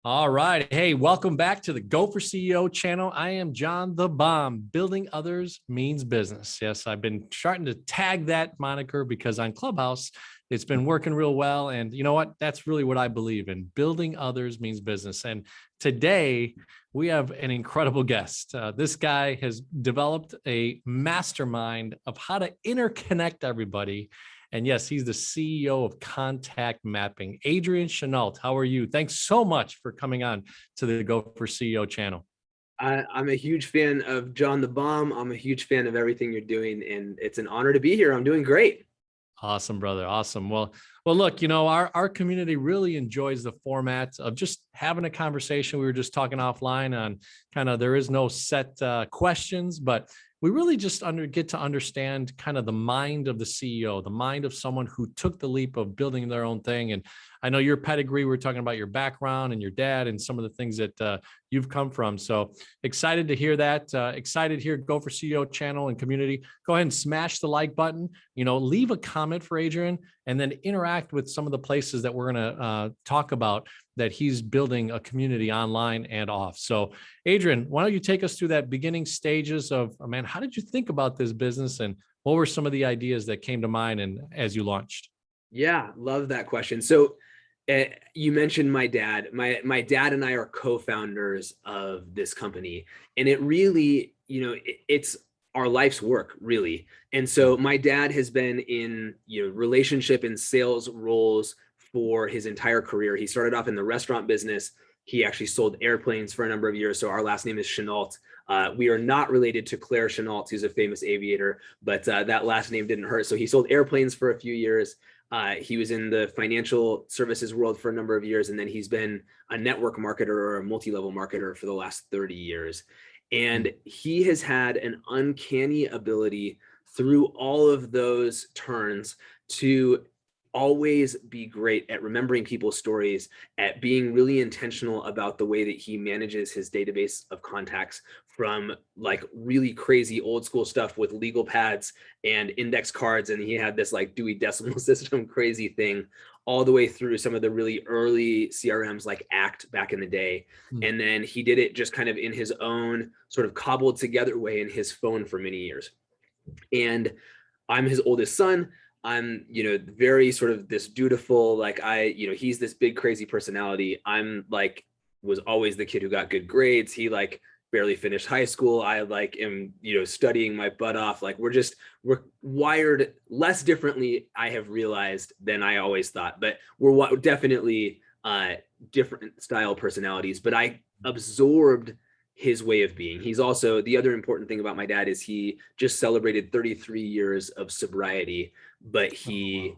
All right. Hey, welcome back to the Go for CEO channel. I am John the Bomb. Building others means business. Yes, I've been starting to tag that moniker because on Clubhouse, it's been working real well. And you know what? That's really what I believe in. Building others means business. And today we have an incredible guest. This guy has developed a mastermind of how to interconnect everybody. And yes, he's the CEO of Contact Mapping. Adrian Chanault, how are you? Thanks so much for coming on to the Go for CEO channel. I'm a huge fan of John the Bomb. I'm a huge fan of everything you're doing, and it's an honor to be here. I'm doing great. Awesome, brother. Awesome. Well, look, our community really enjoys the format of just having a conversation. We were just talking offline on kind of there is no set questions, but we really just get to understand kind of the mind of the CEO, the mind of someone who took the leap of building their own thing. And I know your pedigree, we're talking about your background and your dad and some of the things that you've come from. So excited to hear that. Excited here, Go for CEO channel and community. Go ahead and smash the like button, leave a comment for Adrian and then interact with some of the places that we're going to talk about that he's building a community online and off. So Adrian, why don't you take us through that beginning stages of, man, how did you think about this business and what were some of the ideas that came to mind and as you launched? Yeah, love that question. So you mentioned my dad. My dad and I are co-founders of this company, and it really, it's our life's work, really. And so my dad has been in relationship and sales roles for his entire career. He started off in the restaurant business. He actually sold airplanes for a number of years. So our last name is Chanault. We are not related to Claire Chanault, who's a famous aviator, but that last name didn't hurt. So he sold airplanes for a few years. He was in the financial services world for a number of years, and then he's been a network marketer or a multi-level marketer for the last 30 years. And he has had an uncanny ability through all of those turns to always be great at remembering people's stories, at being really intentional about the way that he manages his database of contacts, from like really crazy old school stuff with legal pads and index cards. And he had this like Dewey Decimal System crazy thing all the way through some of the really early CRMs like ACT back in the day. And then he did it just kind of in his own sort of cobbled together way in his phone for many years. And I'm his oldest son. I'm, very sort of this dutiful, like he's this big, crazy personality. I'm like, was always the kid who got good grades. He like barely finished high school. I like am, studying my butt off. Like we're wired less differently, I have realized, than I always thought, but we're definitely different style personalities, but I absorbed his way of being. He's also, the other important thing about my dad is he just celebrated 33 years of sobriety, but he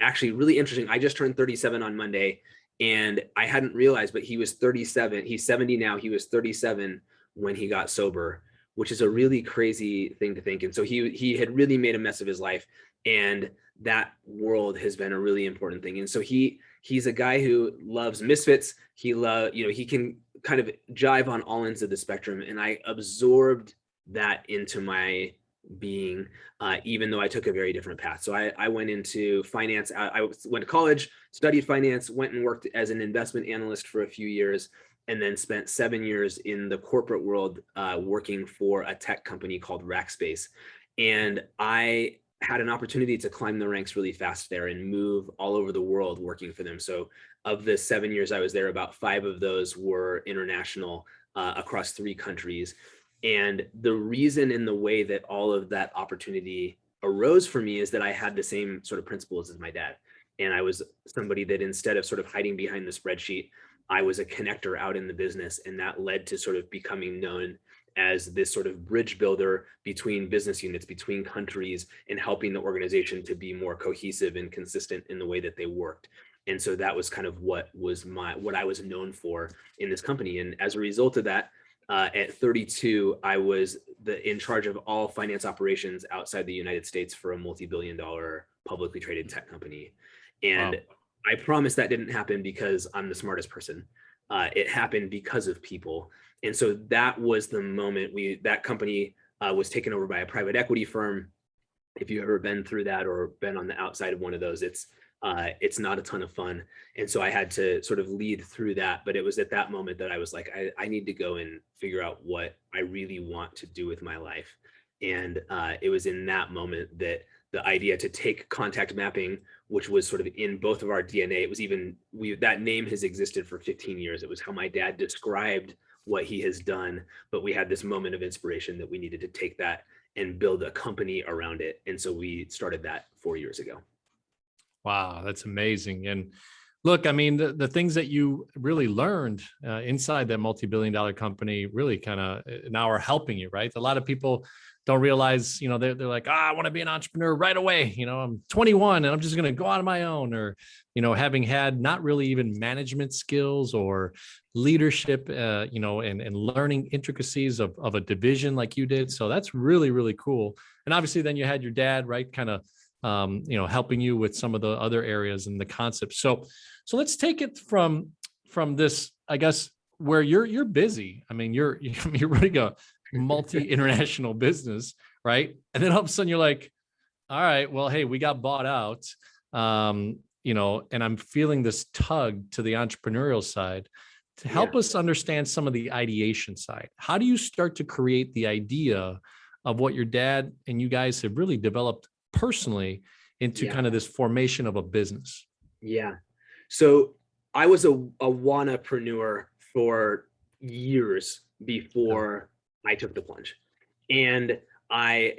actually, really interesting. I just turned 37 on Monday, and I hadn't realized, but he was 37. He's 70 now. He was 37 when he got sober, which is a really crazy thing to think. And so he had really made a mess of his life, and that world has been a really important thing. And so he's a guy who loves misfits. He can kind of jive on all ends of the spectrum. And I absorbed that into my being, even though I took a very different path. So I went into finance. I went to college, studied finance, went and worked as an investment analyst for a few years, and then spent 7 years in the corporate world working for a tech company called Rackspace. And I had an opportunity to climb the ranks really fast there and move all over the world working for them. So of the 7 years I was there, about 5 of those were international, across 3 countries. And the reason and the way that all of that opportunity arose for me is that I had the same sort of principles as my dad. And I was somebody that, instead of sort of hiding behind the spreadsheet, I was a connector out in the business. And that led to sort of becoming known as this sort of bridge builder between business units, between countries, and helping the organization to be more cohesive and consistent in the way that they worked. And so that was kind of what I was known for in this company. And as a result of that, at 32, I was in charge of all finance operations outside the United States for a multi-billion-dollar publicly traded tech company. And wow. I promise that didn't happen because I'm the smartest person. It happened because of people. And so that was the moment that company was taken over by a private equity firm. If you've ever been through that or been on the outside of one of those, it's It's not a ton of fun. And so I had to sort of lead through that. But it was at that moment that I was like, I need to go and figure out what I really want to do with my life. And it was in that moment that the idea to take contact mapping, which was sort of in both of our DNA, it was even, that name has existed for 15 years. It was how my dad described what he has done. But we had this moment of inspiration that we needed to take that and build a company around it. And so we started that 4 years ago. Wow, that's amazing. And look, I mean, the things that you really learned inside that multi-billion-dollar company really kind of now are helping you, right? A lot of people don't realize, they're like, I want to be an entrepreneur right away. I'm 21 and I'm just going to go out on my own, or, having had not really even management skills or leadership, and learning intricacies of a division like you did. So that's really, really cool. And obviously then you had your dad, right? Kind of, helping you with some of the other areas and the concepts. So let's take it from this, I guess, where you're busy. I mean, you're running a multi-international business, right? And then all of a sudden you're like, all right, well, hey, we got bought out, and I'm feeling this tug to the entrepreneurial side. To help us understand some of the ideation side, how do you start to create the idea of what your dad and you guys have really developed personally into kind of this formation of a business? Yeah. So I was a wannapreneur for years before I took the plunge. And my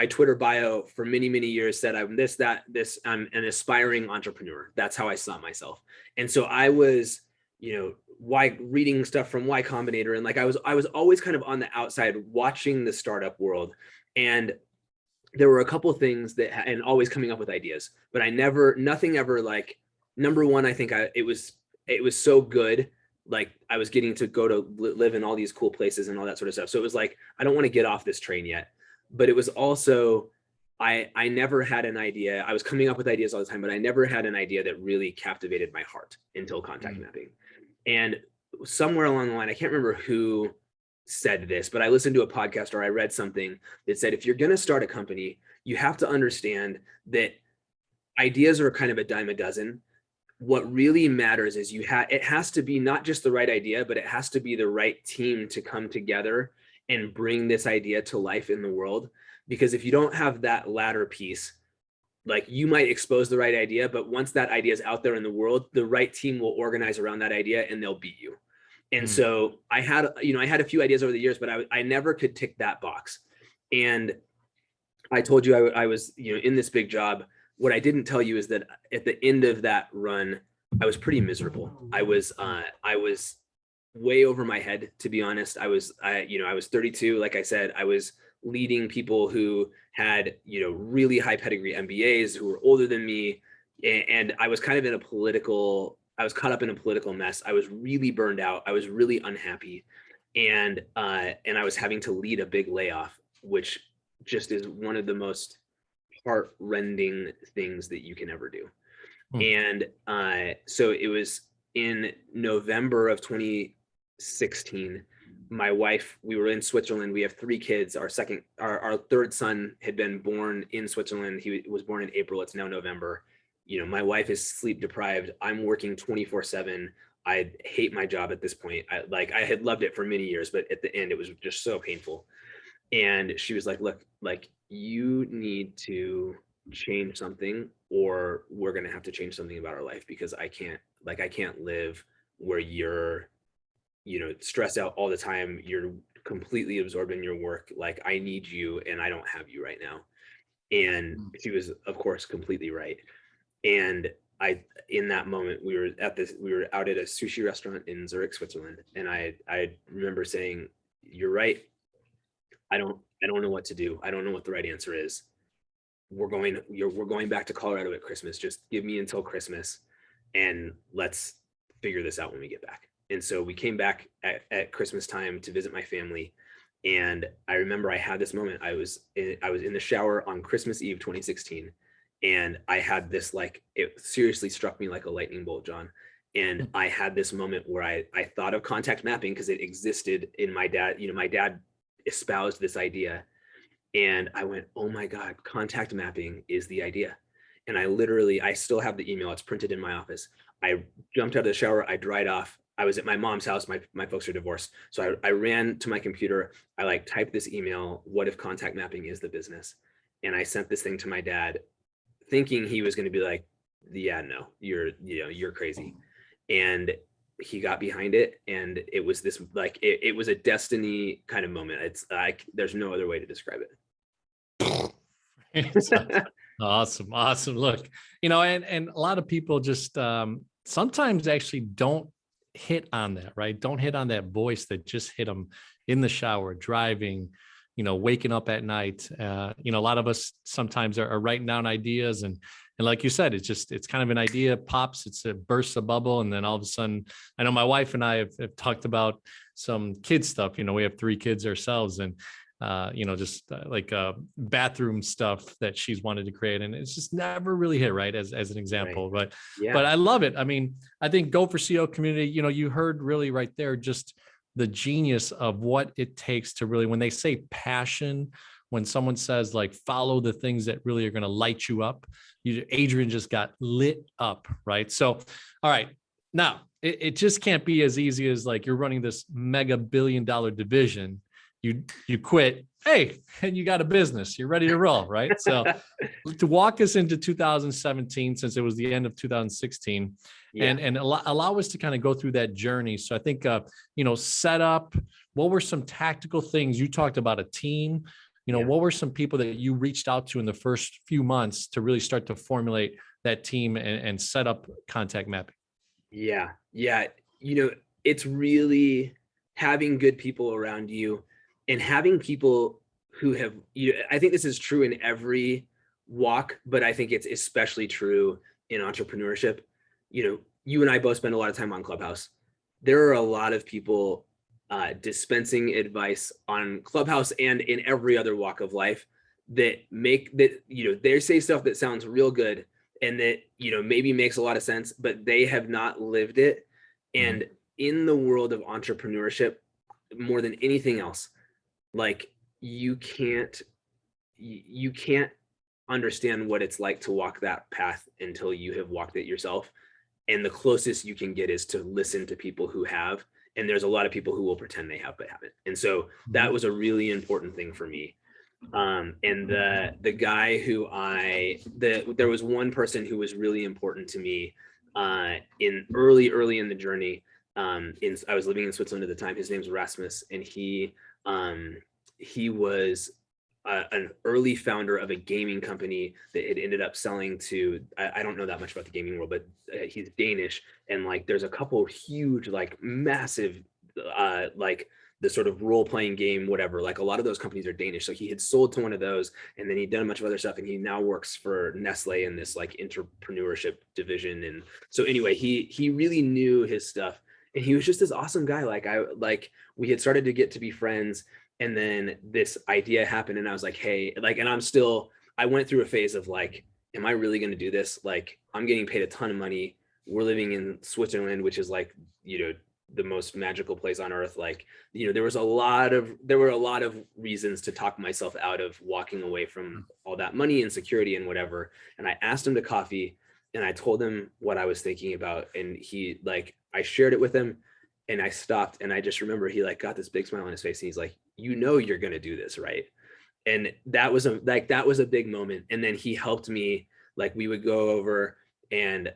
Twitter bio for many, many years said I'm this, that, this, I'm an aspiring entrepreneur. That's how I saw myself. And so I was, reading stuff from Y Combinator. And like, I was always kind of on the outside watching the startup world. And there were a couple of things and always coming up with ideas, but nothing ever, like, number one, I think it was so good. Like, I was getting to go to live in all these cool places and all that sort of stuff. So it was like, I don't want to get off this train yet. But it was also, I never had an idea. I was coming up with ideas all the time, but I never had an idea that really captivated my heart until contact mapping. And somewhere along the line, I can't remember who said this, but I listened to a podcast or I read something that said, if you're going to start a company, you have to understand that ideas are kind of a dime a dozen. What really matters is it has to be not just the right idea, but it has to be the right team to come together and bring this idea to life in the world. Because if you don't have that latter piece, like, you might expose the right idea, but once that idea is out there in the world, the right team will organize around that idea and they'll beat you. And so I had a few ideas over the years, but I never could tick that box. And I told you I was, in this big job. What I didn't tell you is that at the end of that run, I was pretty miserable. I was way over my head, to be honest. I was 32. Like I said, I was leading people who had, really high pedigree MBAs, who were older than me. And I was kind of I was caught up in a political mess. I was really burned out. I was really unhappy. And I was having to lead a big layoff, which just is one of the most heart-rending things that you can ever do. And so it was in November of 2016, my wife, we were in Switzerland. We have 3 kids. Our third son had been born in Switzerland. He was born in April. It's now November. My wife is sleep deprived. I'm working 24/7. I hate my job at this point. I had loved it for many years, but at the end it was just so painful. And she was like, look, like, you need to change something, or we're going to have to change something about our life, because I can't live where you're, stressed out all the time. You're completely absorbed in your work. Like, I need you and I don't have you right now. And she was, of course, completely right. And in that moment, we were out at a sushi restaurant in Zurich, Switzerland. And I remember saying, you're right. I don't know what to do. I don't know what the right answer is. We're going back to Colorado at Christmas. Just give me until Christmas and let's figure this out when we get back. And so we came back at Christmas time to visit my family. And I remember I had this moment. I was in the shower on Christmas Eve, 2016. And I had this, like, it seriously struck me like a lightning bolt, John. And I had this moment where I thought of contact mapping, because it existed in my dad. My dad espoused this idea. And I went, oh my God, contact mapping is the idea. And I still have the email. It's printed in my office. I jumped out of the shower. I dried off. I was at my mom's house. My folks are divorced. So I ran to my computer. I like typed this email. What if contact mapping is the business? And I sent this thing to my dad thinking he was going to be like, yeah, no, you're crazy. And he got behind it. And it was this, like, it was a destiny kind of moment. It's like, there's no other way to describe it. Awesome. Awesome. Look, and a lot of people just sometimes actually don't hit on that, right? Don't hit on that voice that just hit them in the shower, driving, waking up at night. A lot of us sometimes are writing down ideas, and like you said, it's kind of an idea pops, it's a burst, a bubble, and then all of a sudden, I know my wife and I have talked about some kid stuff. We have 3 kids ourselves, and like bathroom stuff that she's wanted to create. And it's just never really hit right as an example, Right. but I love it. I mean, I think Go for CEO community, you heard really right there, just the genius of what it takes to really, when they say passion, when someone says like, follow the things that really are going to light you up, Adrian just got lit up. Right. So, all right. Now it just can't be as easy as like, you're running this mega billion-dollar division. You quit, hey, and you got a business, you're ready to roll, right? So to walk us into 2017, since it was the end of 2016, and allow us to kind of go through that journey. So I think, set up, what were some tactical things? You talked about a team, what were some people that you reached out to in the first few months to really start to formulate that team and set up contact mapping? Yeah. It's really having good people around you, and having people who have, I think this is true in every walk, but I think it's especially true in entrepreneurship. You and I both spend a lot of time on Clubhouse. There are a lot of people dispensing advice on Clubhouse and in every other walk of life that they say stuff that sounds real good and that, maybe makes a lot of sense, but they have not lived it. And in the world of entrepreneurship, more than anything else, like you can't understand what it's like to walk that path until you have walked it yourself. And the closest you can get is to listen to people who have, and there's a lot of people who will pretend they have but haven't. And so that was a really important thing for me. And the guy who there was one person who was really important to me in early in the journey. I was living in Switzerland at the time. His name's Rasmus, and he was an early founder of a gaming company that had ended up selling to, I don't know that much about the gaming world, but he's Danish. And like, there's a couple huge, like massive, like the sort of role-playing game, whatever, like a lot of those companies are Danish. So he had sold to one of those, and then he'd done a bunch of other stuff, and he now works for Nestle in this like entrepreneurship division. And so anyway, he really knew his stuff, and he was just this awesome guy. We had started to get to be friends. And then this idea happened, and I was like, hey, like, and I went through a phase of like, am I really going to do this? Like, I'm getting paid a ton of money. We're living in Switzerland, which is like, the most magical place on earth. Like, there were a lot of reasons to talk myself out of walking away from all that money and security and whatever. And I asked him to coffee, and I told him what I was thinking about. And I shared it with him, and I stopped, and I just remember he like got this big smile on his face, and he's like, you're going to do this, right? And that was a big moment. And then he helped me, like we would go over and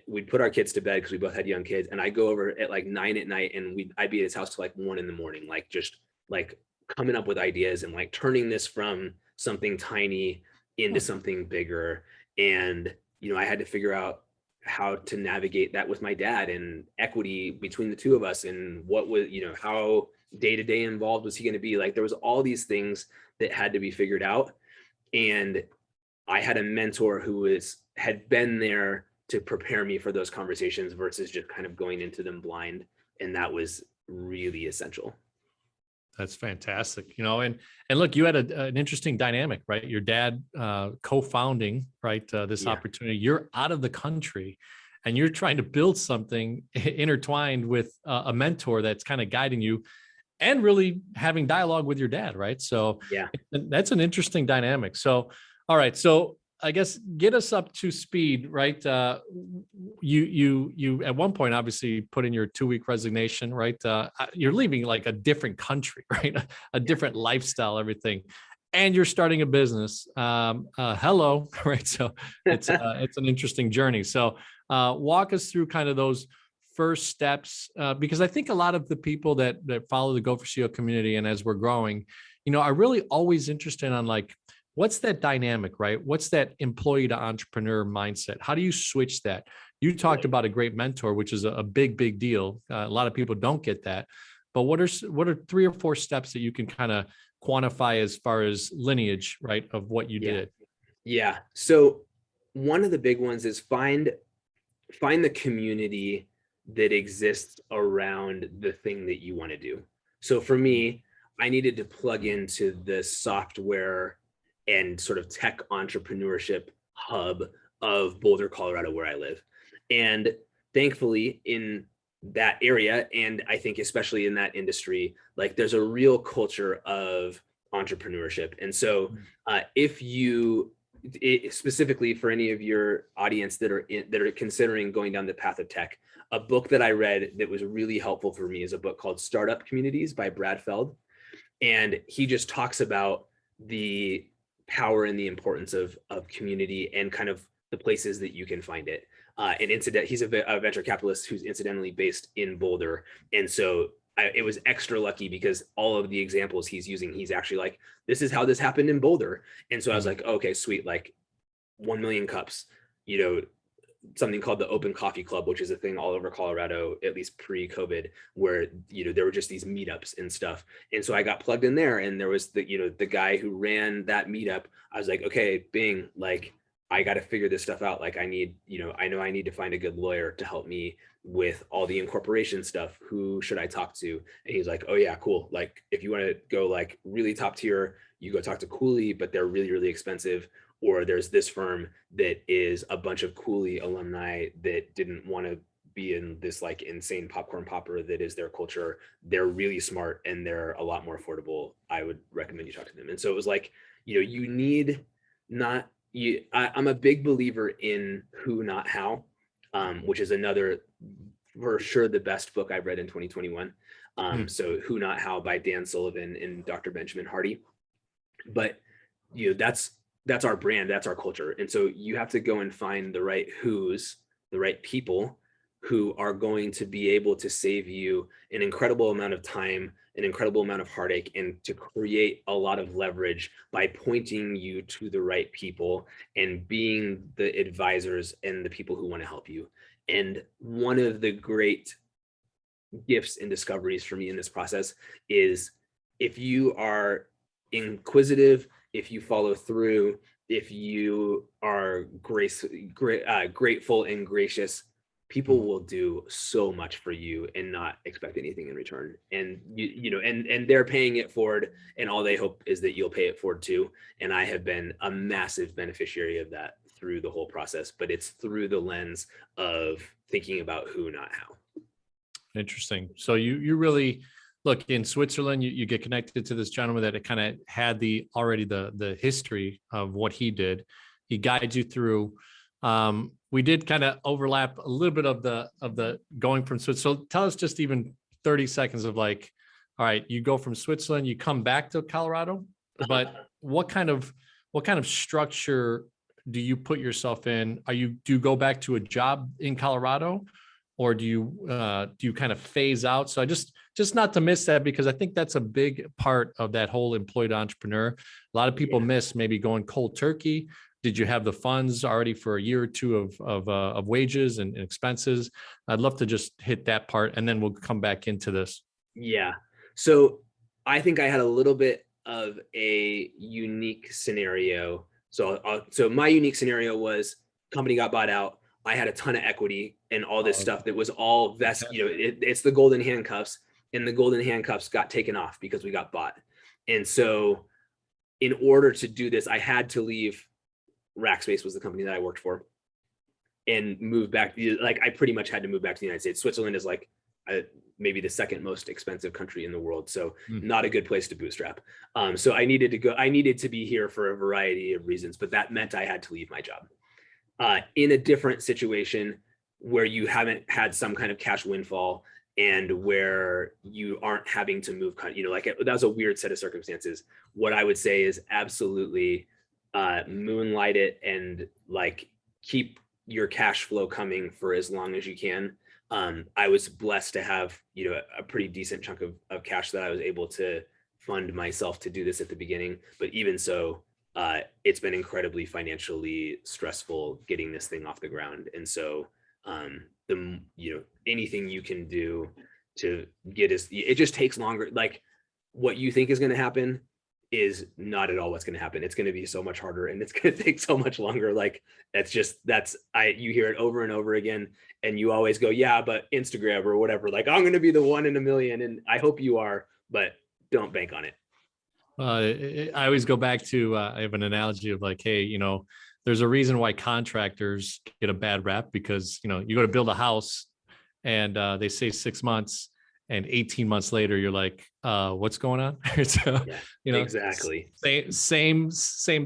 we'd put our kids to bed because we both had young kids. And I go over at like 9 p.m, and I'd be at his house till like 1 a.m, like just like coming up with ideas and like turning this from something tiny into something bigger. And, I had to figure out how to navigate that with my dad and equity between the two of us, and what was, how day-to-day involved was he going to be. Like, there was all these things that had to be figured out. And I had a mentor who had been there to prepare me for those conversations versus just kind of going into them blind. And that was really essential. That's fantastic. And look, you had an interesting dynamic, right? Your dad co-founding, right? This opportunity, you're out of the country and you're trying to build something intertwined with a mentor that's kind of guiding you and really having dialogue with your dad, right? So that's an interesting dynamic. So, all right. So I guess get us up to speed, right? You at one point obviously put in your 2-week resignation, right? You're leaving like a different country, right? A different lifestyle, everything, and you're starting a business. Hello, right? So it's an interesting journey. So walk us through kind of those first steps, because I think a lot of the people that follow the Go for CEO community, and as we're growing, are really always interested on like, what's that dynamic, right? What's that employee to entrepreneur mindset? How do you switch that? You talked about a great mentor, which is a big, big deal. A lot of people don't get that. But what are 3 or 4 steps that you can kind of quantify as far as lineage, right, of what you did? Yeah. So one of the big ones is find the community that exists around the thing that you want to do. So for me, I needed to plug into the software and sort of tech entrepreneurship hub of Boulder, Colorado, where I live. And thankfully in that area, and I think especially in that industry, like there's a real culture of entrepreneurship. And so if you specifically for any of your audience that are considering going down the path of tech, a book that I read that was really helpful for me is a book called Startup Communities by Brad Feld. And he just talks about the power and the importance of community and kind of the places that you can find it. And he's a venture capitalist who's incidentally based in Boulder. And so it was extra lucky because all of the examples he's using, he's actually like, this is how this happened in Boulder. And so I was like, okay, sweet, like 1 million cups, something called the Open Coffee Club, which is a thing all over Colorado, at least pre-COVID, where, there were just these meetups and stuff. And so I got plugged in there, and there was the guy who ran that meetup. I was like, okay, Bing, like, I got to figure this stuff out. Like I know I need to find a good lawyer to help me with all the incorporation stuff. Who should I talk to? And he's like, oh yeah, cool. Like if you want to go like really top tier, you go talk to Cooley, but they're really, really expensive. Or there's this firm that is a bunch of Cooley alumni that didn't want to be in this like insane popcorn popper that is their culture. They're really smart and they're a lot more affordable. I would recommend you talk to them. And so it was like, you need not, I'm a big believer in who, not how, which is another, for sure, the best book I've read in 2021. So Who, Not How by Dan Sullivan and Dr. Benjamin Hardy. But, that's our brand, that's our culture. And so you have to go and find the right the right people who are going to be able to save you an incredible amount of time, an incredible amount of heartache, and to create a lot of leverage by pointing you to the right people and being the advisors and the people who want to help you. And one of the great gifts and discoveries for me in this process is if you are inquisitive, if you follow through, if you are grateful and gracious, people will do so much for you and not expect anything in return. And and they're paying it forward, and all they hope is that you'll pay it forward too. And I have been a massive beneficiary of that through the whole process, but it's through the lens of thinking about who, not how. Interesting. So you really look in Switzerland, you get connected to this gentleman that kind of had the history of what he did. He guides you through. We did kind of overlap a little bit of the going from Switzerland. So tell us just even 30 seconds of like, all right, you go from Switzerland, you come back to Colorado, but what kind of structure do you put yourself in? Do you go back to a job in Colorado? Or do you kind of phase out? So I just not to miss that, because I think that's a big part of that whole employed entrepreneur. A lot of people miss maybe going cold turkey. Did you have the funds already for a year or two of wages and expenses? I'd love to just hit that part, and then we'll come back into this. Yeah. So I think I had a little bit of a unique scenario. So my unique scenario was company got bought out. I had a ton of equity and all this stuff that was all vested. It's the golden handcuffs, and the golden handcuffs got taken off because we got bought. And so in order to do this, I had to leave. Rackspace was the company that I worked for, and move back. Like I pretty much had to move back to the United States. Switzerland is like maybe the second most expensive country in the world. So Mm. not a good place to bootstrap. So I needed to be here for a variety of reasons, but that meant I had to leave my job. In a different situation where you haven't had some kind of cash windfall and where you aren't having to move, like that was a weird set of circumstances. What I would say is absolutely moonlight it and like keep your cash flow coming for as long as you can. I was blessed to have, a pretty decent chunk of cash that I was able to fund myself to do this at the beginning. But even so, it's been incredibly financially stressful getting this thing off the ground. And so anything you can do to get it just takes longer. Like what you think is going to happen is not at all what's going to happen. It's going to be so much harder and it's going to take so much longer. Like you hear it over and over again and you always go, yeah, but Instagram or whatever, like I'm going to be the 1 in a million. And I hope you are, but don't bank on it. I always go back to, I have an analogy of like, hey, there's a reason why contractors get a bad rap because, you go to build a house and they say 6 months and 18 months later, you're like, what's going on? So, exactly. Same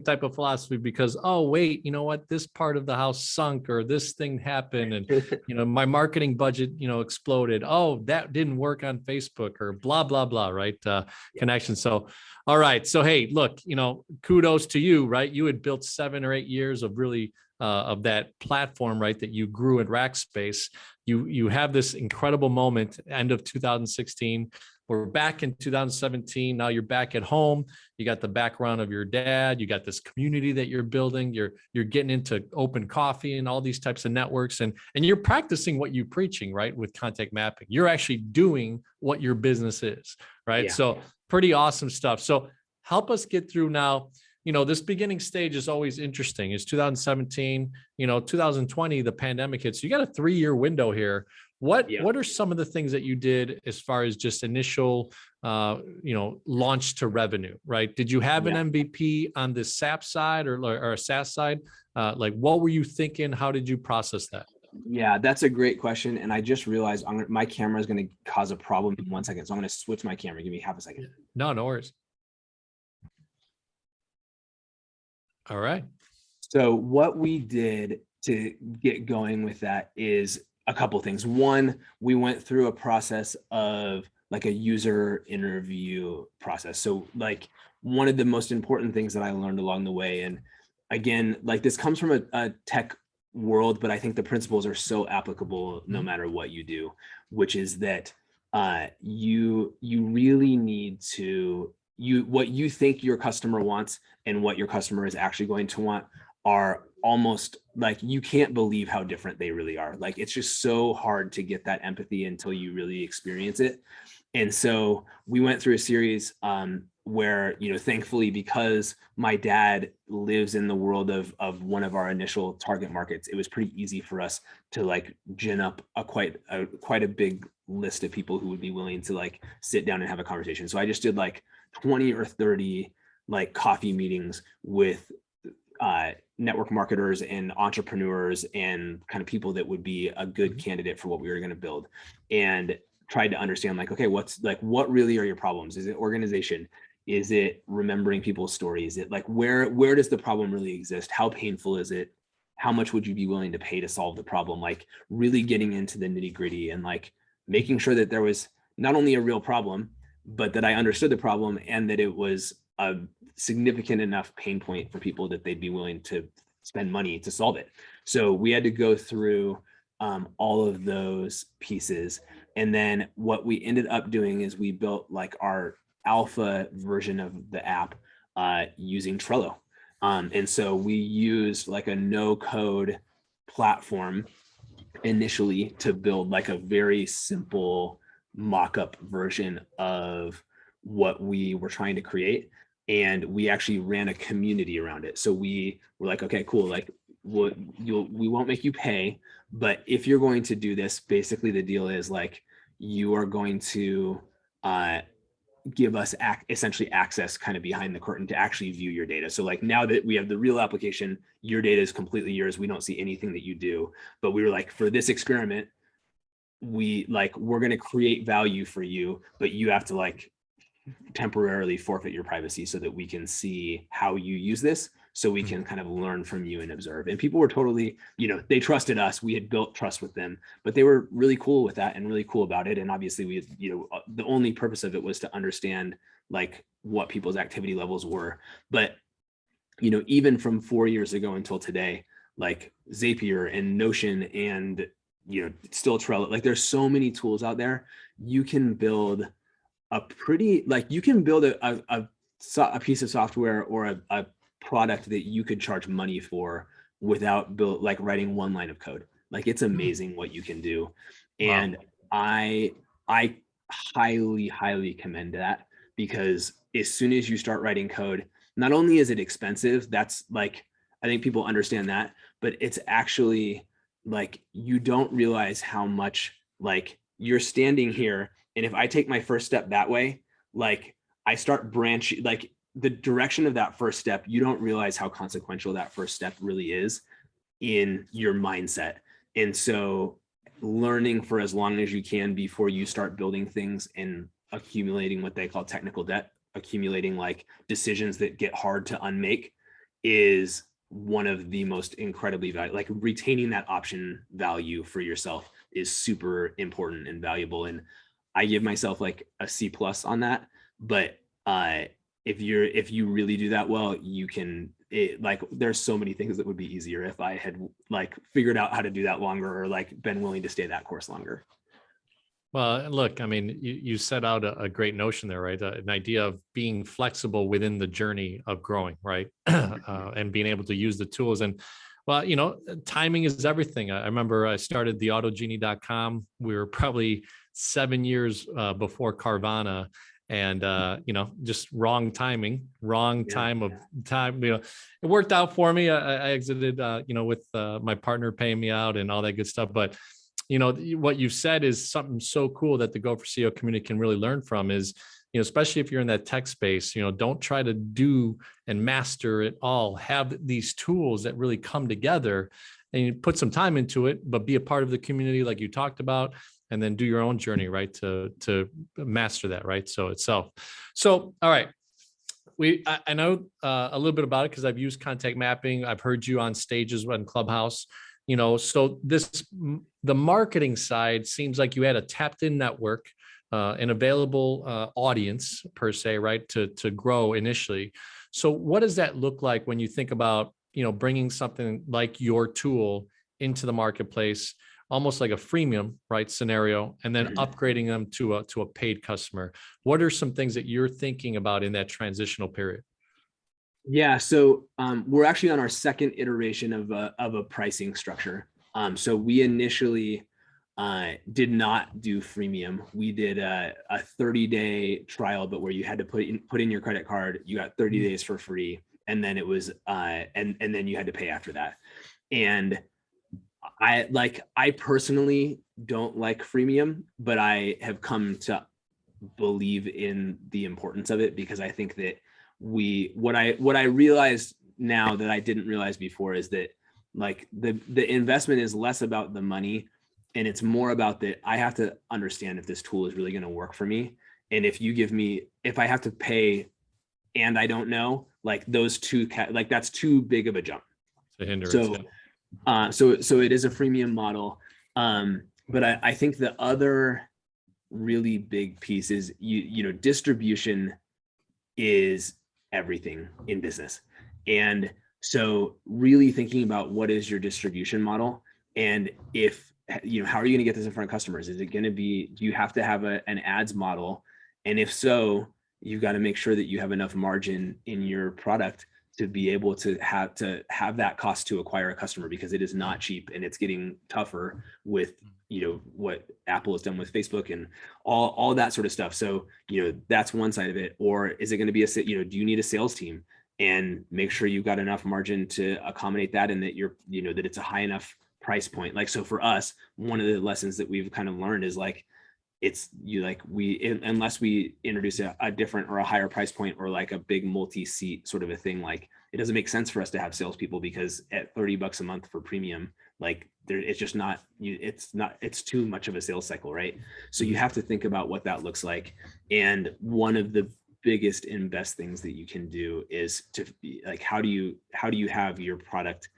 type of philosophy because, oh, wait, you know what? This part of the house sunk or this thing happened and, my marketing budget, exploded. Oh, that didn't work on Facebook or blah, blah, blah, right? Connection. So, all right. So, hey, look, kudos to you, right? You had built 7 or 8 years of really of that platform, right? That you grew in Rackspace. You have this incredible moment, end of 2016. We're back in 2017. Now you're back at home. You got the background of your dad. You got this community that you're building. You're getting into open coffee and all these types of networks, and you're practicing what you're preaching, right? With contact mapping, you're actually doing what your business is, right? Yeah. So pretty awesome stuff. So help us get through now. This beginning stage is always interesting. It's 2017, 2020, the pandemic hits. You got a 3-year window here. What are some of the things that you did as far as just initial, launch to revenue, right? Did you have an MVP on the SAP side or a SaaS side? Like, what were you thinking? How did you process that? Yeah, that's a great question. And I just realized my camera is going to cause a problem in 1 second. So I'm going to switch my camera. Give me half a second. No worries. All right. So what we did to get going with that is a couple of things. One, we went through a process of like a user interview process. So like one of the most important things that I learned along the way, and again, like this comes from a tech world, but I think the principles are so applicable no matter what you do, which is that you really need to, what you think your customer wants and what your customer is actually going to want are almost like, you can't believe how different they really are. Like, it's just so hard to get that empathy until you really experience it. And so we went through a series where, thankfully, because my dad lives in the world of one of our initial target markets, it was pretty easy for us to like gin up quite a big list of people who would be willing to like sit down and have a conversation. So I just did like 20 or 30 like coffee meetings with network marketers and entrepreneurs and kind of people that would be a good candidate for what we were going to build, and tried to understand like, okay, what really are your problems? Is it organization? Is it remembering people's stories? Is it like, where does the problem really exist? How painful is it? How much would you be willing to pay to solve the problem? Like really getting into the nitty gritty and like making sure that there was not only a real problem, but that I understood the problem and that it was a significant enough pain point for people that they'd be willing to spend money to solve it. So we had to go through all of those pieces. And then what we ended up doing is we built like our alpha version of the app using Trello. And so we used like a no code platform initially to build like a very simple mock-up version of what we were trying to create. And we actually ran a community around it. So we were like, okay, cool. Like we won't make you pay, but if you're going to do this, basically the deal is like, you are going to give us essentially access kind of behind the curtain to actually view your data. So like now that we have the real application, your data is completely yours. We don't see anything that you do, but we were like, for this experiment, we're going to create value for you, but you have to like temporarily forfeit your privacy so that we can see how you use this, so we can kind of learn from you and observe. And people were totally, they trusted us. We had built trust with them, but they were really cool with that and really cool about it. And obviously we, the only purpose of it was to understand like what people's activity levels were. But, even from 4 years ago until today, like Zapier and Notion and, still Trello, like there's so many tools out there. You can build a piece of software or a product that you could charge money for without writing one line of code. Like it's amazing what you can do. And I highly commend that, because as soon as you start writing code, not only is it expensive, that's like, I think people understand that, but it's actually like, you don't realize how much, like, you're standing here, and if I take my first step that way, like I start branching, like the direction of that first step, you don't realize how consequential that first step really is in your mindset. And so learning for as long as you can before you start building things and accumulating what they call technical debt, accumulating like decisions that get hard to unmake, is one of the most incredibly valuable, like retaining that option value for yourself is super important and valuable. And I give myself like a C+ on that. But if you really do that well, you can, like, there's so many things that would be easier if I had like figured out how to do that longer, or like been willing to stay that course longer. Well, look, I mean, you set out a great notion there, right? An idea of being flexible within the journey of growing, right? And being able to use the tools. And well, timing is everything. I remember I started the autogenie.com. We were probably 7 years before Carvana, and just wrong timing, time. It worked out for me. I exited, with my partner paying me out and all that good stuff. But what you've said is something so cool that the Go for SEO community can really learn from is, especially if you're in that tech space, don't try to do and master it all. Have these tools that really come together, and you put some time into it, but be a part of the community like you talked about, and then do your own journey, right? To master that, right? So itself. So, all right. I know a little bit about it because I've used contact mapping. I've heard you on stages in Clubhouse. So the marketing side seems like you had a tapped in network, an available audience per se, right? To grow initially. So what does that look like when you think about, bringing something like your tool into the marketplace, almost like a freemium, right, scenario, and then upgrading them to a paid customer? What are some things that you're thinking about in that transitional period? Yeah, so we're actually on our second iteration of a pricing structure. So we initially did not do freemium. We did a 30-day trial, but where you had to put in your credit card. You got 30 days for free, and then it was and then you had to pay after that. And I personally don't like freemium, but I have come to believe in the importance of it, because I think that what I realized now that I didn't realize before is that like the investment is less about the money, and it's more about that I have to understand if this tool is really going to work for me. And if I have to pay and I don't know, like those two, like that's too big of a jump. It's a hindrance. So it is a freemium model. But I think the other really big piece is distribution is everything in business. And so really thinking about what is your distribution model, and if, how are you going to get this in front of customers? Is it going to be, do you have to have an ads model? And if so, you've got to make sure that you have enough margin in your product to be able to have that cost to acquire a customer, because it is not cheap, and it's getting tougher with what Apple has done with Facebook and all that sort of stuff. So that's one side of it. Or is it going to be do you need a sales team, and make sure you've got enough margin to accommodate that, and that that it's a high enough price point. Like, so for us, one of the lessons that we've kind of learned is like, unless we introduce a different or a higher price point, or like a big multi-seat sort of a thing, like it doesn't make sense for us to have salespeople, because at $30 a month for premium, Like it's just not, it's too much of a sales cycle, right? So you have to think about what that looks like. And one of the biggest and best things that you can do is to like, how do you have your product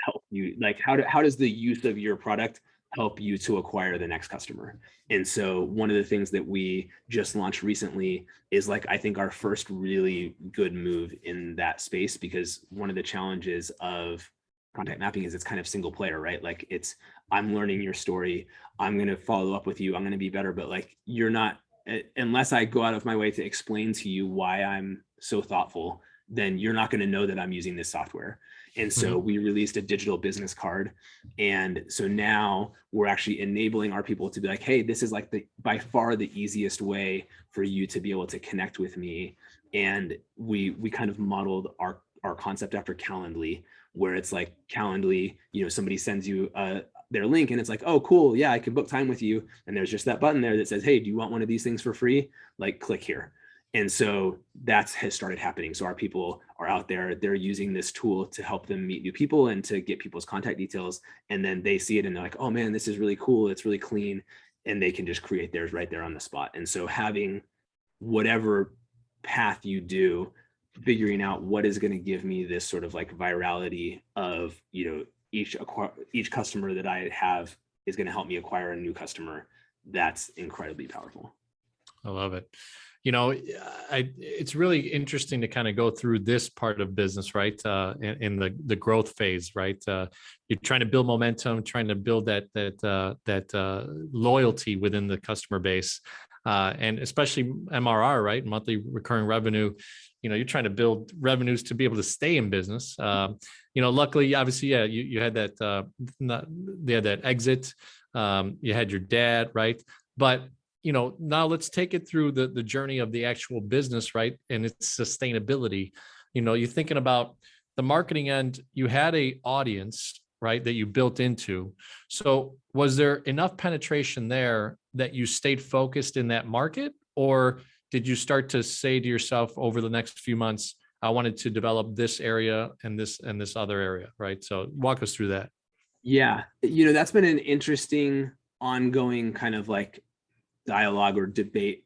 help you, like how does the use of your product help you to acquire the next customer? And so one of the things that we just launched recently is like, I think our first really good move in that space, because one of the challenges of contact mapping is it's kind of single player, right? Like I'm learning your story, I'm going to follow up with you, I'm going to be better, but like you're not, unless I go out of my way to explain to you why I'm so thoughtful, then you're not going to know that I'm using this software. And so we released a digital business card. And so now we're actually enabling our people to be like, hey, this is like by far the easiest way for you to be able to connect with me. And we kind of modeled our concept after Calendly, where it's like Calendly, somebody sends you their link and it's like, oh, cool. Yeah, I can book time with you. And there's just that button there that says, hey, do you want one of these things for free? Like click here. And so that has started happening. So our people are out there, they're using this tool to help them meet new people and to get people's contact details. And then they see it and they're like, oh man, this is really cool. It's really clean. And they can just create theirs right there on the spot. And so having whatever path you do, figuring out what is going to give me this sort of like virality of, each customer that I have is going to help me acquire a new customer. That's incredibly powerful. I love it. It's really interesting to kind of go through this part of business, right? In the growth phase, right? You're trying to build momentum, trying to build that loyalty within the customer base, and especially MRR, right? Monthly recurring revenue. You're trying to build revenues to be able to stay in business. Luckily, obviously, yeah, you had that. They had that exit. You had your dad, right? But now let's take it through the journey of the actual business, right? And its sustainability. You're thinking about the marketing end, you had a audience, right, that you built into. So was there enough penetration there that you stayed focused in that market? Or did you start to say to yourself over the next few months, I wanted to develop this area and this other area, right? So walk us through that. Yeah. That's been an interesting ongoing kind of like dialogue or debate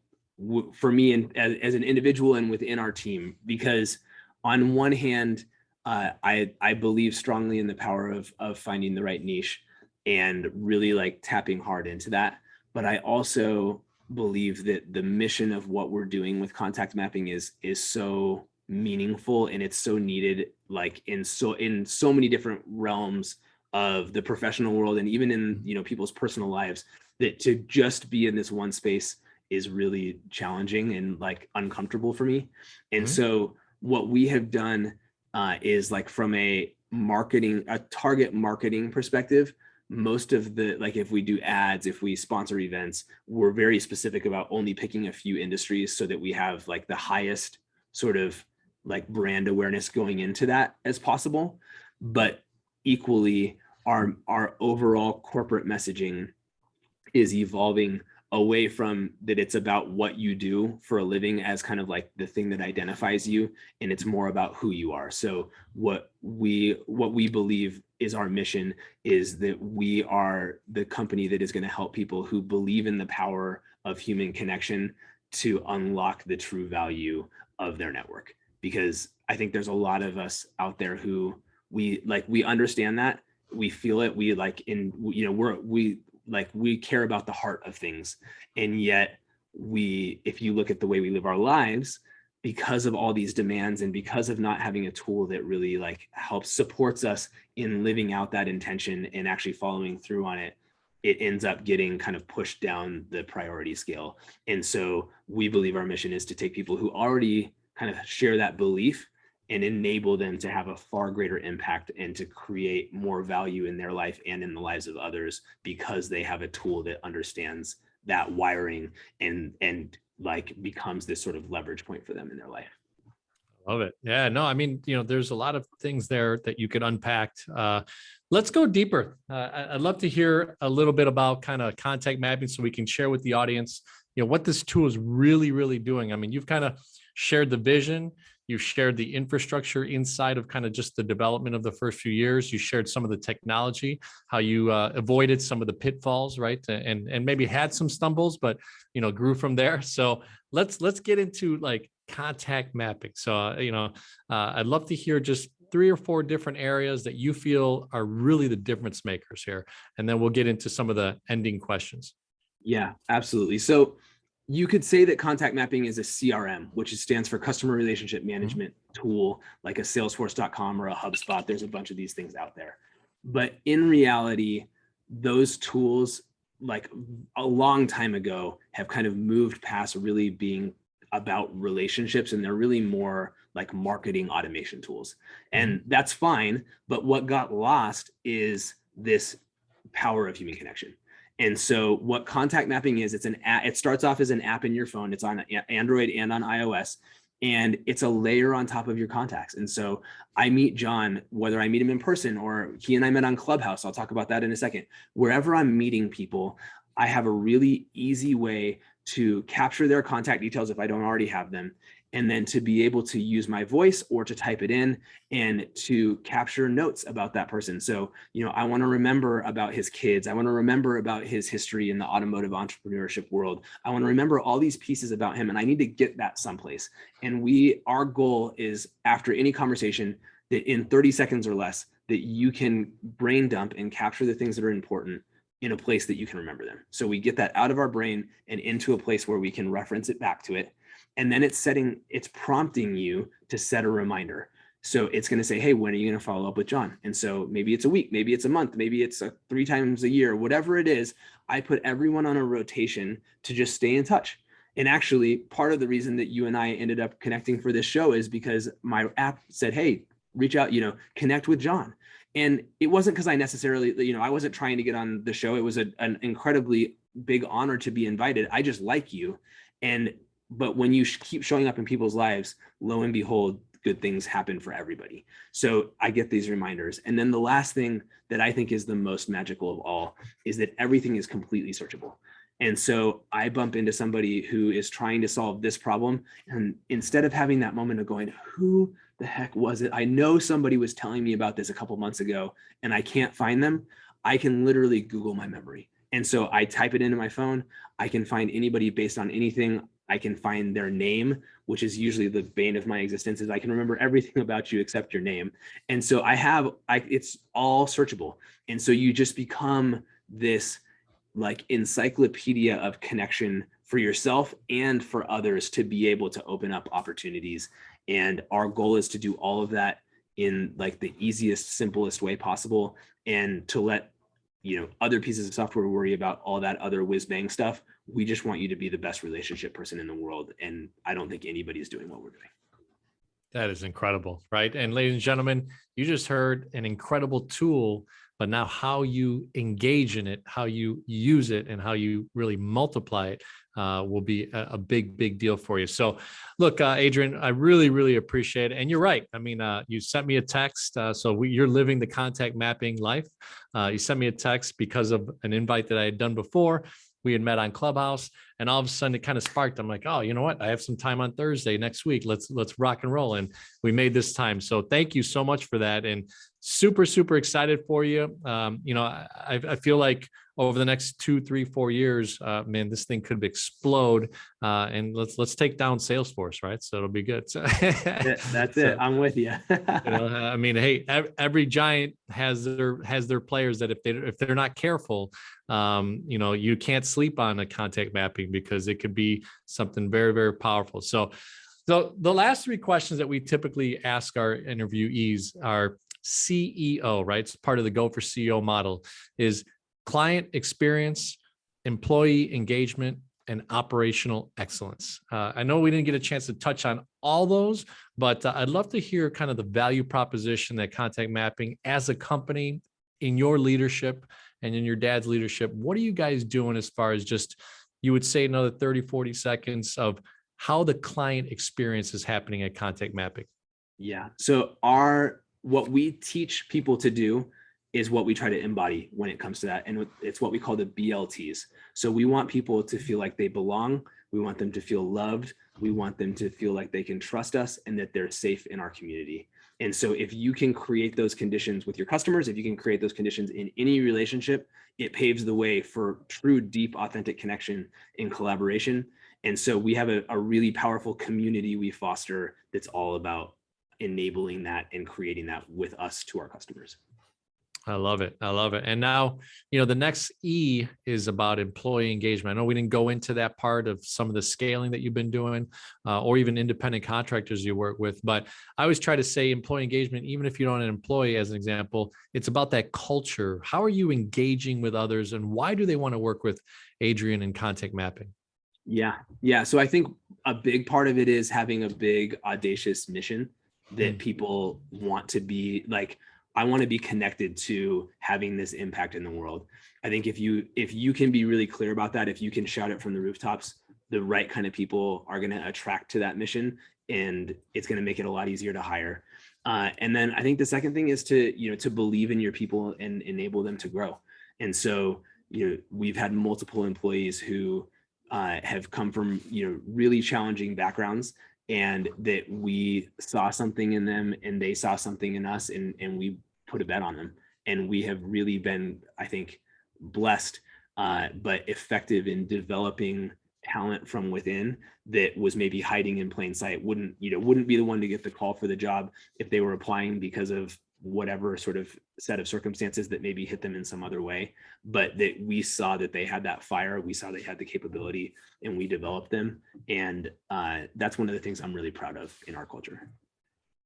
for me and as an individual and within our team, because on one hand, I believe strongly in the power of finding the right niche and really like tapping hard into that. But I also believe that the mission of what we're doing with contact mapping is so meaningful and it's so needed, like in so many different realms of the professional world and even in people's personal lives, that to just be in this one space is really challenging and like uncomfortable for me. And so what we have done is like from a target marketing perspective, most of the, like if we do ads, if we sponsor events, we're very specific about only picking a few industries so that we have like the highest sort of like brand awareness going into that as possible. But equally, our overall corporate messaging is evolving away from that it's about what you do for a living as kind of like the thing that identifies you, and it's more about who you are. So what we believe is our mission is that we are the company that is going to help people who believe in the power of human connection to unlock the true value of their network. Because I think there's a lot of us out there who we understand that, we feel it, we care about the heart of things. And yet if you look at the way we live our lives, because of all these demands and because of not having a tool that really like helps supports us in living out that intention and actually following through on it, it ends up getting kind of pushed down the priority scale. And so we believe our mission is to take people who already kind of share that belief and enable them to have a far greater impact and to create more value in their life and in the lives of others, because they have a tool that understands that wiring and like becomes this sort of leverage point for them in their life. Love it. Yeah, no, I mean, there's a lot of things there that you could unpack. Let's go deeper. I'd love to hear a little bit about kind of contact mapping so we can share with the audience, what this tool is really, really doing. I mean, you've kind of shared the vision. You shared the infrastructure inside of kind of just the development of the first few years. You shared some of the technology, how you avoided some of the pitfalls, right? And maybe had some stumbles, but grew from there. So let's get into like contact mapping. So I'd love to hear just 3 or 4 different areas that you feel are really the difference makers here, and then we'll get into some of the ending questions. Yeah, absolutely. So you could say that contact mapping is a CRM, which stands for customer relationship management tool, like a Salesforce.com or a HubSpot. There's a bunch of these things out there. But in reality, those tools, like a long time ago, have kind of moved past really being about relationships, and they're really more like marketing automation tools. And that's fine. But what got lost is this power of human connection. And so what contact mapping is, it's an app. It starts off as an app in your phone. It's on Android and on iOS, and it's a layer on top of your contacts. And so I meet John, whether I meet him in person or he and I met on Clubhouse. I'll talk about that in a second. Wherever I'm meeting people, I have a really easy way to capture their contact details if I don't already have them, and then to be able to use my voice or to type it in and to capture notes about that person. So, I want to remember about his kids. I want to remember about his history in the automotive entrepreneurship world. I want to remember all these pieces about him, and I need to get that someplace. And our goal is, after any conversation, that in 30 seconds or less, that you can brain dump and capture the things that are important in a place that you can remember them. So we get that out of our brain and into a place where we can reference it back to it. And then it's prompting you to set a reminder. So it's going to say, hey, when are you going to follow up with John? And so maybe it's a week, maybe it's a month, maybe it's 3 times a year, whatever it is. I put everyone on a rotation to just stay in touch. And actually, part of the reason that you and I ended up connecting for this show is because my app said, hey, reach out, connect with John. And it wasn't because I necessarily, I wasn't trying to get on the show. It was an incredibly big honor to be invited. I just like you. But when you keep showing up in people's lives, lo and behold, good things happen for everybody. So I get these reminders. And then the last thing that I think is the most magical of all is that everything is completely searchable. And so I bump into somebody who is trying to solve this problem. And instead of having that moment of going, who the heck was it? I know somebody was telling me about this a couple months ago and I can't find them. I can literally Google my memory. And so I type it into my phone. I can find anybody based on anything. I can find their name, which is usually the bane of my existence, is I can remember everything about you except your name. And so it's all searchable. And so you just become this like encyclopedia of connection for yourself and for others to be able to open up opportunities. And our goal is to do all of that in like the easiest, simplest way possible, and to let other pieces of software worry about all that other whiz bang stuff. We just want you to be the best relationship person in the world. And I don't think anybody's doing what we're doing. That is incredible, right? And ladies and gentlemen, you just heard an incredible tool, but now how you engage in it, how you use it, and how you really multiply it will be a big, big deal for you. So look, Adrian, I really, really appreciate it. And you're right. I mean, you sent me a text. You're living the contact mapping life. You sent me a text because of an invite that I had done before. We had met on Clubhouse, and all of a sudden it kind of sparked. I'm like, oh, you know what? I have some time on Thursday next week. Let's rock and roll. And we made this time. So thank you so much for that. And super, super excited for you. I feel like over the next 2, 3, 4 years, man, this thing could explode. And let's take down Salesforce, right? So it'll be good. So, that's it. I'm with you. I mean, hey, every giant has their players that if they're not careful, you can't sleep on a contact mapping, because it could be something very, very powerful. So the last 3 questions that we typically ask our interviewees are CEO, right? It's part of the Go for CEO model, is client experience, employee engagement, and operational excellence. I know we didn't get a chance to touch on all those, but I'd love to hear kind of the value proposition that contact mapping as a company, in your leadership and in your dad's leadership. What are you guys doing as far as just, you would say, another 30, 40 seconds of how the client experience is happening at contact mapping? Yeah. So what we teach people to do is what we try to embody when it comes to that. And it's what we call the BLTs. So we want people to feel like they belong. We want them to feel loved. We want them to feel like they can trust us and that they're safe in our community. And so if you can create those conditions with your customers, if you can create those conditions in any relationship, it paves the way for true, deep, authentic connection and collaboration. And so we have a really powerful community we foster that's all about enabling that and creating that with us to our customers. I love it. I love it. And now, the next E is about employee engagement. I know we didn't go into that part of some of the scaling that you've been doing, or even independent contractors you work with. But I always try to say employee engagement, even if you don't have an employee, as an example, it's about that culture. How are you engaging with others, and why do they want to work with Adrian in contact mapping? Yeah. So I think a big part of it is having a big, audacious mission that people want to be like. I want to be connected to having this impact in the world. I think if you can be really clear about that, if you can shout it from the rooftops, the right kind of people are going to attract to that mission, and it's going to make it a lot easier to hire. And then I think the second thing is to believe in your people and enable them to grow. And so, we've had multiple employees who have come from, really challenging backgrounds, and that we saw something in them and they saw something in us, and we put a bet on them. And we have really been, I think, blessed, but effective in developing talent from within that was maybe hiding in plain sight, wouldn't be the one to get the call for the job if they were applying because of whatever sort of set of circumstances that maybe hit them in some other way, but that we saw that they had that fire, we saw they had the capability, and we developed them. And that's one of the things I'm really proud of in our culture.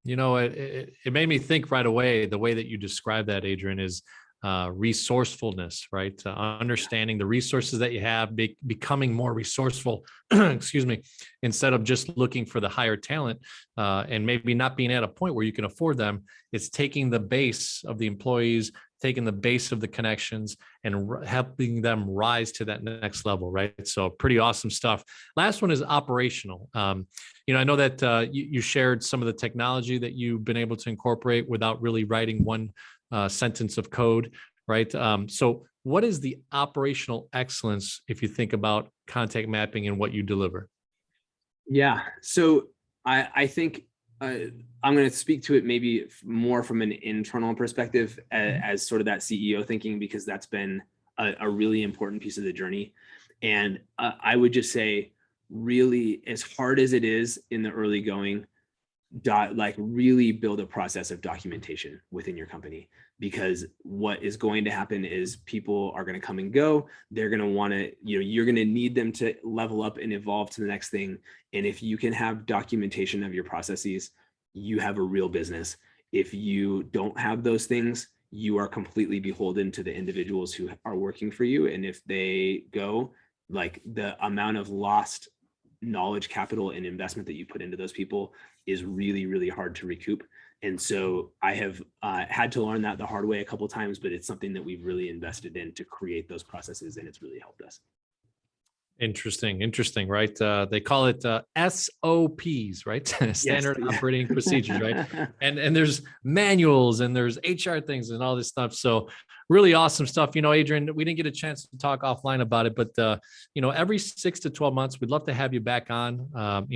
It made me think right away, the way that you describe that, Adrian, is resourcefulness, right? Understanding the resources that you have, becoming more resourceful, excuse me, instead of just looking for the higher talent, and maybe not being at a point where you can afford them. It's taking the base of the employees, taking the base of the connections, and helping them rise to that next level, right? So pretty awesome stuff. Last one is operational. I know that you shared some of the technology that you've been able to incorporate without really writing one sentence of code, right? So what is the operational excellence if you think about contact mapping and what you deliver? Yeah, so I think I'm going to speak to it maybe more from an internal perspective as sort of that CEO thinking, because that's been a really important piece of the journey. And I would just say, really, as hard as it is in the early going, really build a process of documentation within your company, because what is going to happen is people are going to come and go. They're going to want to, you're going to need them to level up and evolve to the next thing. And if you can have documentation of your processes, you have a real business. If you don't have those things, you are completely beholden to the individuals who are working for you. And if they go, like, the amount of lost knowledge capital and investment that you put into those people is really, really hard to recoup. And so I have had to learn that the hard way a couple of times, but it's something that we've really invested in to create those processes, and it's really helped us. Interesting, right? They call it SOPs, right? Standard Yes. operating procedures, right? And there's manuals and there's HR things and all this stuff. So really awesome stuff. Adrian, we didn't get a chance to talk offline about it, but every 6 to 12 months, we'd love to have you back on.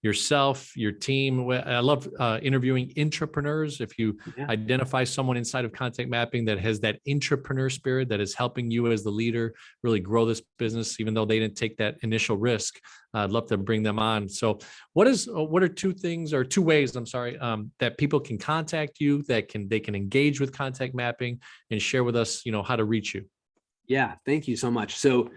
Yourself, your team. I love interviewing entrepreneurs. If you identify someone inside of contact mapping that has that entrepreneur spirit that is helping you as the leader really grow this business, even though they didn't take that initial risk, I'd love to bring them on. So what are two ways, that people can contact you, they can engage with contact mapping and share with us, how to reach you? Yeah, thank you so much. So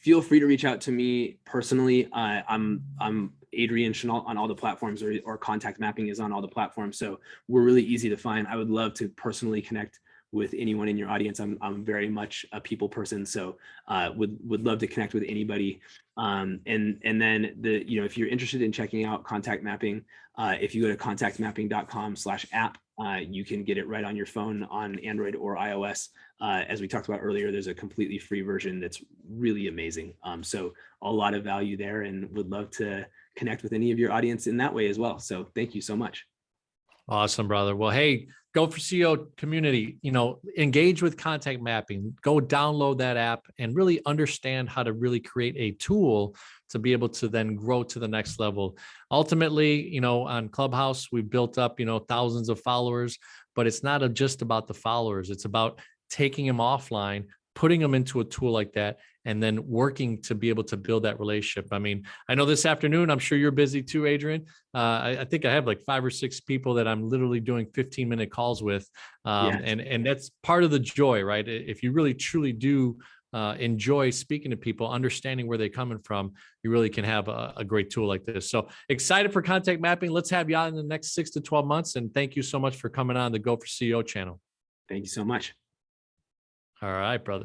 feel free to reach out to me personally. I'm Adrian Chanault on all the platforms, or contact mapping is on all the platforms. So we're really easy to find. I would love to personally connect with anyone in your audience. I'm very much a people person, so would love to connect with anybody. And then if you're interested in checking out contact mapping, if you go to contactmapping.com/app, you can get it right on your phone on Android or iOS. As we talked about earlier, there's a completely free version that's really amazing. So a lot of value there, and would love to connect with any of your audience in that way as well. So thank you so much. Awesome, brother. Well, hey, Go for CEO community, engage with contact mapping, go download that app and really understand how to really create a tool to be able to then grow to the next level. Ultimately, on Clubhouse, we've built up, thousands of followers, but it's not just about the followers. It's about taking them offline, putting them into a tool like that, and then working to be able to build that relationship. I mean, I know this afternoon, I'm sure you're busy too, Adrian. I think I have like 5 or 6 people that I'm literally doing 15-minute calls with. Yes. And that's part of the joy, right? If you really truly do enjoy speaking to people, understanding where they're coming from, you really can have a great tool like this. So excited for contact mapping. Let's have you on in the next 6 to 12 months. And thank you so much for coming on the Go for CEO channel. Thank you so much. All right, brother.